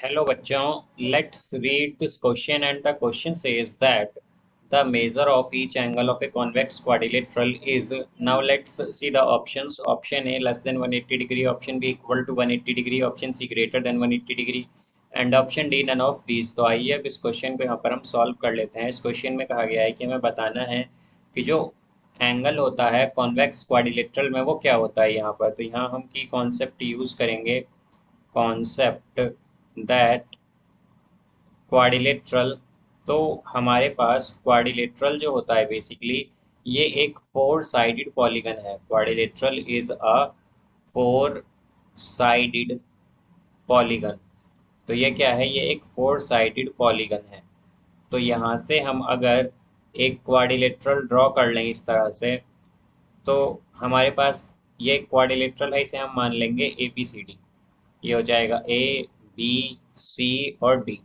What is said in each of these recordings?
Hello बच्चों, let's read this question and the question says that the measure of each angle of a convex quadrilateral is. Now let's see the options. Option A less than 180 degree, option B equal to 180 degree, option C greater than 180 degree and option D none of these. तो आइए अब इस question को यहाँ पर हम solve कर लेते हैं। इस क्वेश्चन में कहा गया है कि हमें बताना है कि जो एंगल होता है कॉन्वेक्स क्वाड्रिलेटरल में वो क्या होता है यहाँ पर। तो यहाँ हम की कॉन्सेप्ट यूज करेंगे, कॉन्सेप्ट दैट क्वाड्रिलेटरल। तो हमारे पास क्वाड्रिलेटरल जो होता है बेसिकली ये एक फोर साइडेड पॉलीगन है। Quadrilateral is a four sided polygon. तो ये क्या है, ये एक फोर साइडेड पॉलीगन है। तो यहाँ से हम अगर एक क्वाड्रिलेटरल ड्रॉ कर लें इस तरह से, तो हमारे पास ये क्वाड्रिलेटरल है, इसे हम मान लेंगे ए बी सी डी। ये हो जाएगा ए बी सी और डी।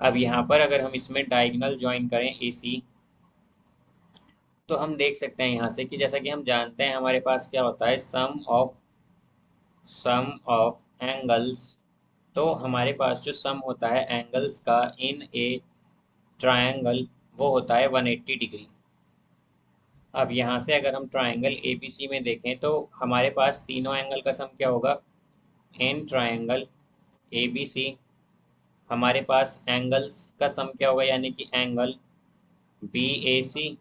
अब यहाँ पर अगर हम इसमें डायगोनल ज्वाइन करें ए सी, तो हम देख सकते हैं यहाँ से कि जैसा कि हम जानते हैं हमारे पास क्या होता है, सम ऑफ एंगल्स। तो हमारे पास जो सम होता है एंगल्स का इन ए ट्रायंगल वो होता है 180 डिग्री। अब यहाँ से अगर हम ट्रायंगल ए बी सी में देखें तो हमारे पास तीनों एंगल का सम क्या होगा, इन ट्रायंगल ए बी सी हमारे पास एंगल्स का सम क्या होगा, यानी कि angle B A C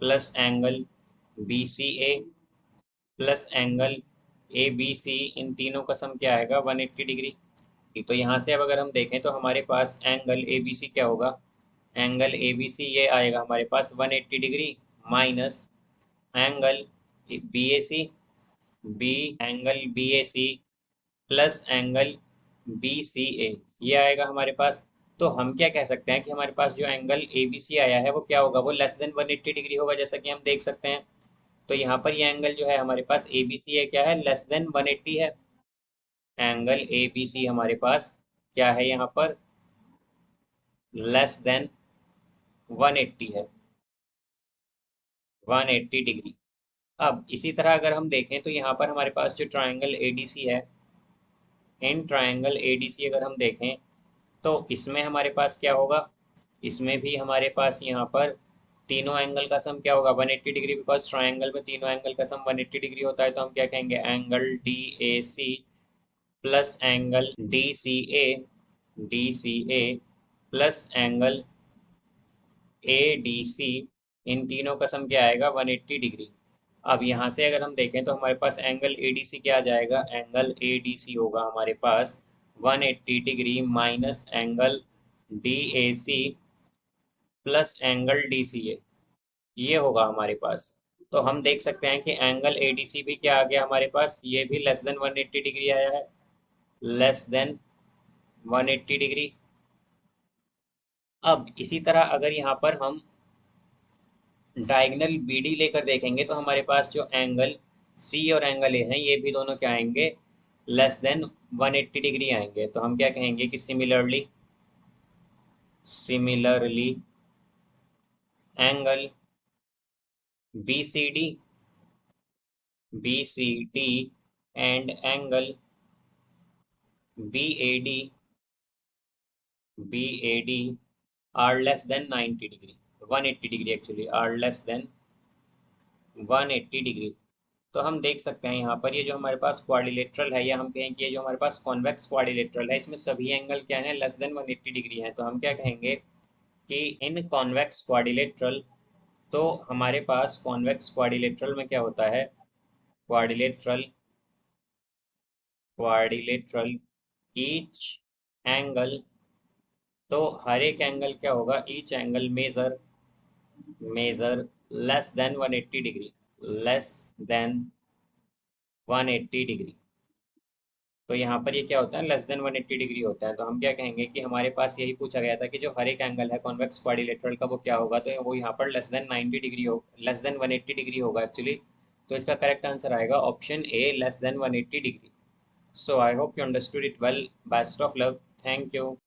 plus angle B C A plus angle A B C, इन तीनों का सम क्या आएगा 180 डिग्री। तो यहाँ से अब अगर हम देखें तो हमारे पास एंगल ए बी सी क्या होगा, एंगल ए बी सी ये आएगा हमारे पास 180 degree minus angle B A C, B angle B A C plus angle B C A, ये आएगा हमारे पास। तो हम क्या कह सकते हैं कि हमारे पास जो एंगल ए बी सी आया है वो क्या होगा, वो लेस देन 180 डिग्री होगा, जैसा कि हम देख सकते हैं। तो यहाँ पर ये एंगल जो है हमारे पास ए बी सी है, क्या है, लेस देन 180 है। एंगल ए बी सी हमारे पास क्या है यहाँ पर, लेस देन 180 है, 180 डिग्री। अब इसी तरह अगर हम देखें तो यहाँ पर हमारे पास जो ट्राइंगल ए डी सी है, इन ट्राइंगल ए डी सी अगर हम देखें तो इसमें हमारे पास क्या होगा, इसमें भी हमारे पास यहाँ पर तीनों एंगल का सम क्या होगा 180 डिग्री, बिकॉज ट्राइंगल में तीनों एंगल का सम 180 डिग्री होता है। तो हम क्या कहेंगे, angle D A C plus angle D C A plus angle A D C, इन तीनों का सम क्या आएगा 180 डिग्री। अब यहाँ से अगर हम देखें तो हमारे पास एंगल ए डी सी क्या आ जाएगा, एंगल ए डी सी होगा हमारे पास 180 degree minus angle D A C plus angle D C A, ये होगा हमारे पास। तो हम देख सकते हैं कि एंगल ए डी सी भी क्या आ गया हमारे पास, ये भी लेस देन 180 डिग्री आया है, लेस देन 180 डिग्री। अब इसी तरह अगर यहाँ पर हम डायगोनल बी डी लेकर देखेंगे तो हमारे पास जो एंगल सी और एंगल ए हैं ये भी दोनों क्या आएंगे, लेस देन 180 डिग्री आएंगे। तो हम क्या कहेंगे कि similarly angle B C D and angle B A D are less than 90 degree, 180 degree actually, are less than 180 degree. तो हम देख सकते हैं यहाँ पर ये जो हमारे पास क्वाड्रिलेटरल है, या हम कहें कि ये जो हमारे पास कॉन्वेक्स क्वाड्रिलेटरल है, इसमें सभी एंगल क्या हैं, लेस देन 180 डिग्री हैं। तो हम क्या कहेंगे कि इन कॉन्वेक्स क्वाड्रिलेटरल, तो हमारे पास कॉन्वेक्स क्वाड्रिलेटरल में क्या होता है, क्वाड्रिलेटरल क्वाड्रिलेटरल ईच एंगल, तो हर एक एंगल क्या होगा, each angle measure less than 180 degree, less than 180 degree. तो यहाँ पर ये क्या होता है, लेस देन 180 डिग्री होता है। तो हम क्या कहेंगे कि हमारे पास यही पूछा गया था कि जो हर एक एंगल है कॉन्वेक्स क्वाड्रिलेटरल का वो क्या होगा, तो वो यहाँ पर लेस देन 90 डिग्री हो, लेस देन 180 डिग्री होगा एक्चुअली। तो इसका करेक्ट आंसर आएगा option A, less than 180 degree. So I hope you understood it well. Best of luck, thank you.